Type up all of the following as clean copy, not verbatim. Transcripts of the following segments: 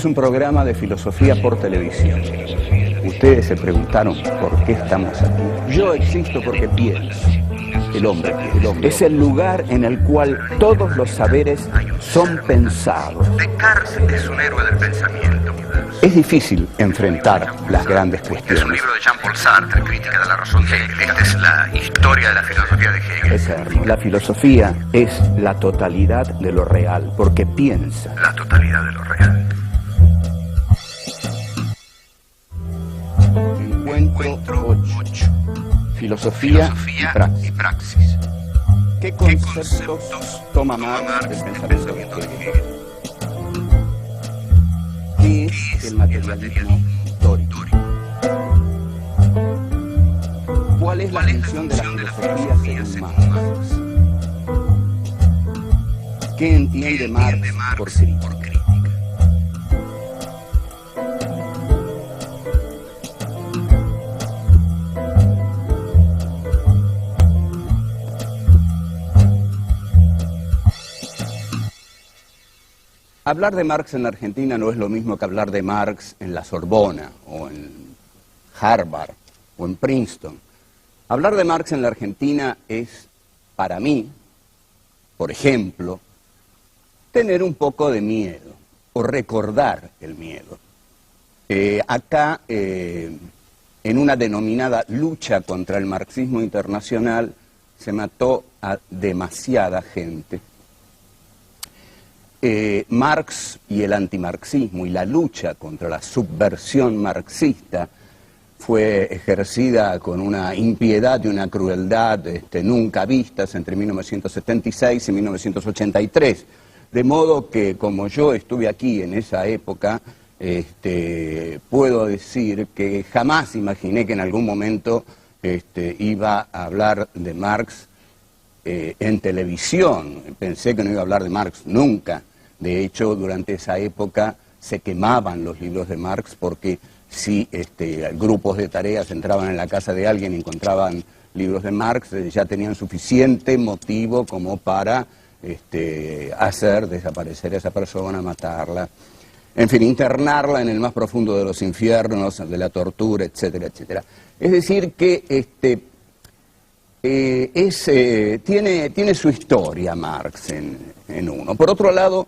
es un programa de filosofía por televisión. Ustedes se preguntaron por qué estamos aquí. Yo existo porque pienso. El hombre es el lugar en el cual todos los saberes son pensados. Descartes es un héroe del pensamiento. Es difícil enfrentar las grandes cuestiones. Es un libro de Jean-Paul Sartre, Crítica de la razón de Hegel. Esta es la historia de la filosofía de Hegel. Eterno. La filosofía es la totalidad de lo real, porque piensa. La totalidad de lo real. Encuentro 8. Filosofía y praxis. ¿Qué conceptos toma Marx del pensamiento de Hegel? ¿Qué es el materialismo histórico? ¿Cuál es la función de la filosofía según Marx? ¿Qué entiende Marx por crítica? Hablar de Marx en la Argentina no es lo mismo que hablar de Marx en la Sorbona, o en Harvard, o en Princeton. Hablar de Marx en la Argentina es, para mí, por ejemplo, tener un poco de miedo, o recordar el miedo. Acá, en una denominada lucha contra el marxismo internacional, se mató a demasiada gente. Marx y el antimarxismo y la lucha contra la subversión marxista fue ejercida con una impiedad y una crueldad nunca vistas entre 1976 y 1983. De modo que, como yo estuve aquí en esa época, puedo decir que jamás imaginé que en algún momento iba a hablar de Marx en televisión. Pensé que no iba a hablar de Marx nunca. De hecho, durante esa época se quemaban los libros de Marx porque si grupos de tareas entraban en la casa de alguien y encontraban libros de Marx, ya tenían suficiente motivo como para hacer desaparecer a esa persona, matarla, en fin, internarla en el más profundo de los infiernos, de la tortura, etcétera, etcétera. Es decir que tiene su historia Marx en uno. Por otro lado,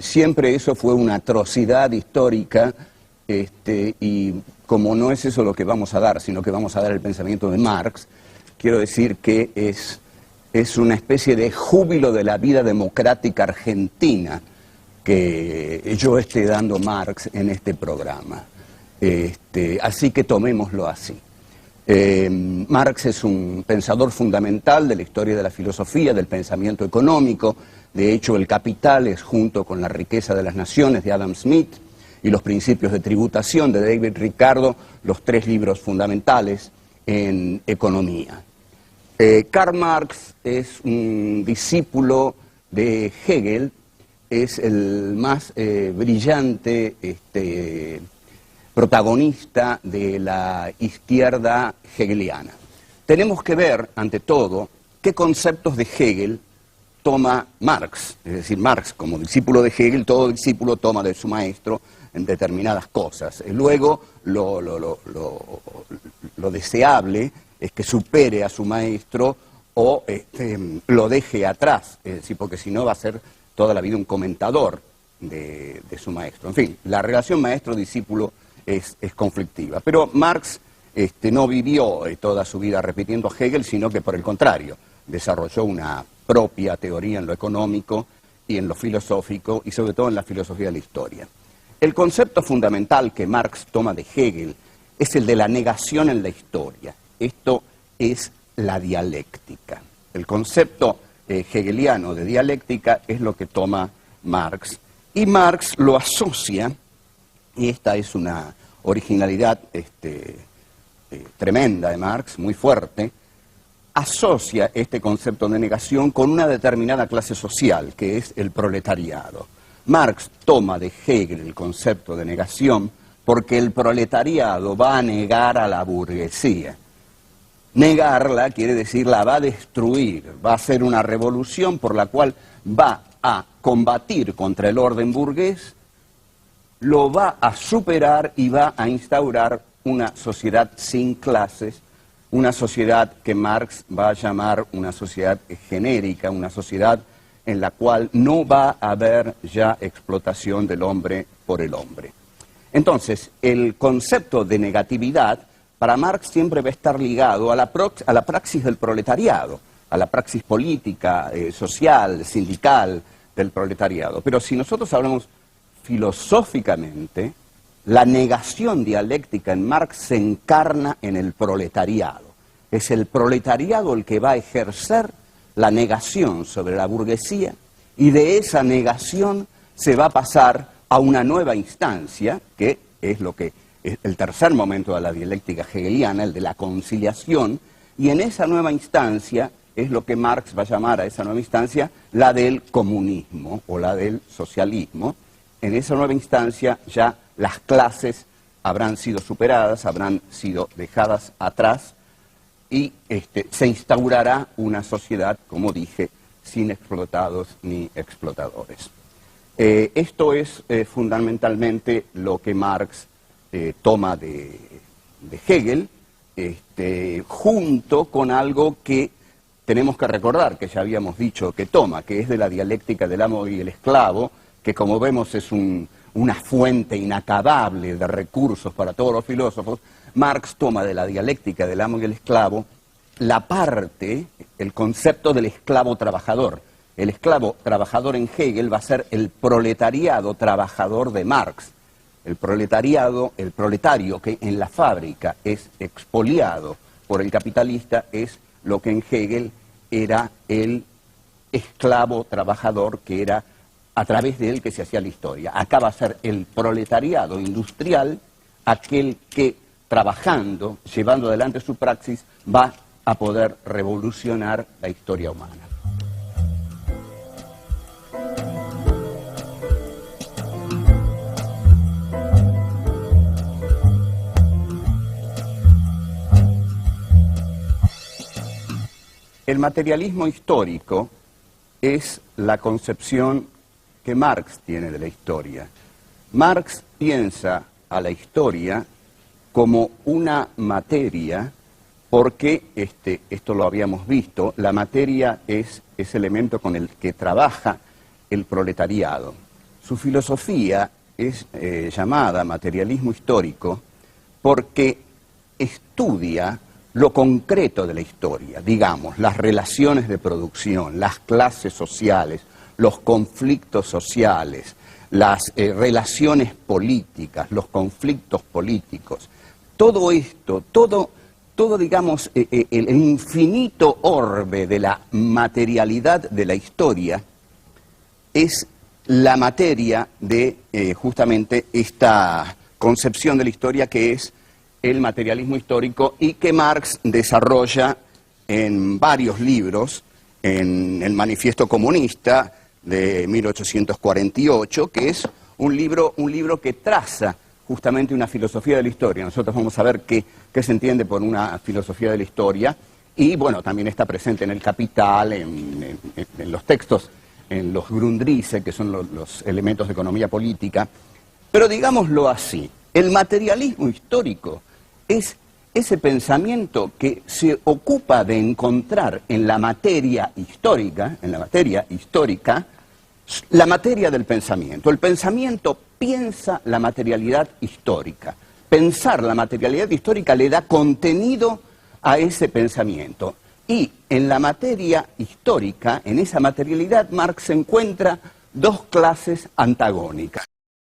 siempre eso fue una atrocidad histórica, y como no es eso lo que vamos a dar, sino que vamos a dar el pensamiento de Marx, quiero decir que es una especie de júbilo de la vida democrática argentina que yo esté dando Marx en este programa. Así que tomémoslo así. Marx es un pensador fundamental de la historia de la filosofía, del pensamiento económico. De hecho, El Capital es, junto con La riqueza de las naciones de Adam Smith y Los principios de tributación de David Ricardo, los 3 libros fundamentales en economía. Karl Marx es un discípulo de Hegel, es el más brillante protagonista de la izquierda hegeliana. Tenemos que ver, ante todo, qué conceptos de Hegel toma Marx. Es decir, Marx, como discípulo de Hegel, todo discípulo toma de su maestro en determinadas cosas. Luego, lo deseable es que supere a su maestro o lo deje atrás, es decir, porque si no va a ser toda la vida un comentador de su maestro. En fin, la relación maestro-discípulo es conflictiva. Pero Marx no vivió toda su vida repitiendo a Hegel, sino que por el contrario, desarrolló una propia teoría en lo económico y en lo filosófico, y sobre todo en la filosofía de la historia. El concepto fundamental que Marx toma de Hegel es el de la negación en la historia. Esto es la dialéctica. El concepto hegeliano de dialéctica es lo que toma Marx. Y Marx lo asocia, y esta es una originalidad tremenda de Marx, muy fuerte, asocia este concepto de negación con una determinada clase social, que es el proletariado. Marx toma de Hegel el concepto de negación porque el proletariado va a negar a la burguesía. Negarla quiere decir la va a destruir, va a hacer una revolución por la cual va a combatir contra el orden burgués lo va a superar y va a instaurar una sociedad sin clases, una sociedad que Marx va a llamar una sociedad genérica, una sociedad en la cual no va a haber ya explotación del hombre por el hombre. Entonces, el concepto de negatividad para Marx siempre va a estar ligado a la praxis del proletariado, a la praxis política, social, sindical del proletariado. Pero si nosotros hablamos filosóficamente, la negación dialéctica en Marx se encarna en el proletariado. Es el proletariado el que va a ejercer la negación sobre la burguesía y de esa negación se va a pasar a una nueva instancia, que es lo que es el tercer momento de la dialéctica hegeliana, el de la conciliación, y en esa nueva instancia es lo que Marx va a llamar a esa nueva instancia la del comunismo o la del socialismo. En esa nueva instancia ya las clases habrán sido superadas, habrán sido dejadas atrás y se instaurará una sociedad, como dije, sin explotados ni explotadores. Esto es fundamentalmente lo que Marx toma de Hegel, junto con algo que tenemos que recordar, que ya habíamos dicho que toma, que es de la dialéctica del amo y el esclavo, que como vemos es una fuente inacabable de recursos para todos los filósofos. Marx toma de la dialéctica del amo y el esclavo la parte, el concepto del esclavo trabajador. El esclavo trabajador en Hegel va a ser el proletariado trabajador de Marx. El proletario que en la fábrica es expoliado por el capitalista, es lo que en Hegel era el esclavo trabajador, que era a través de él que se hacía la historia. Acá va a ser el proletariado industrial, aquel que trabajando, llevando adelante su praxis, va a poder revolucionar la historia humana. El materialismo histórico es la concepción que Marx tiene de la historia. Marx piensa a la historia como una materia, porque, esto lo habíamos visto, la materia es ese elemento con el que trabaja el proletariado. Su filosofía es llamada materialismo histórico porque estudia lo concreto de la historia, digamos, las relaciones de producción, las clases sociales, los conflictos sociales, las relaciones políticas, los conflictos políticos. Todo esto, todo digamos, el infinito orbe de la materialidad de la historia es la materia de justamente esta concepción de la historia que es el materialismo histórico y que Marx desarrolla en varios libros, en el Manifiesto Comunista de 1848, que es un libro que traza justamente una filosofía de la historia. Nosotros vamos a ver qué se entiende por una filosofía de la historia y, bueno, también está presente en el Capital, en los textos, en los Grundrisse, que son los elementos de economía política. Pero digámoslo así, el materialismo histórico es ese pensamiento que se ocupa de encontrar en la materia histórica, la materia del pensamiento. El pensamiento piensa la materialidad histórica. Pensar la materialidad histórica le da contenido a ese pensamiento. Y en la materia histórica, en esa materialidad, Marx encuentra dos clases antagónicas.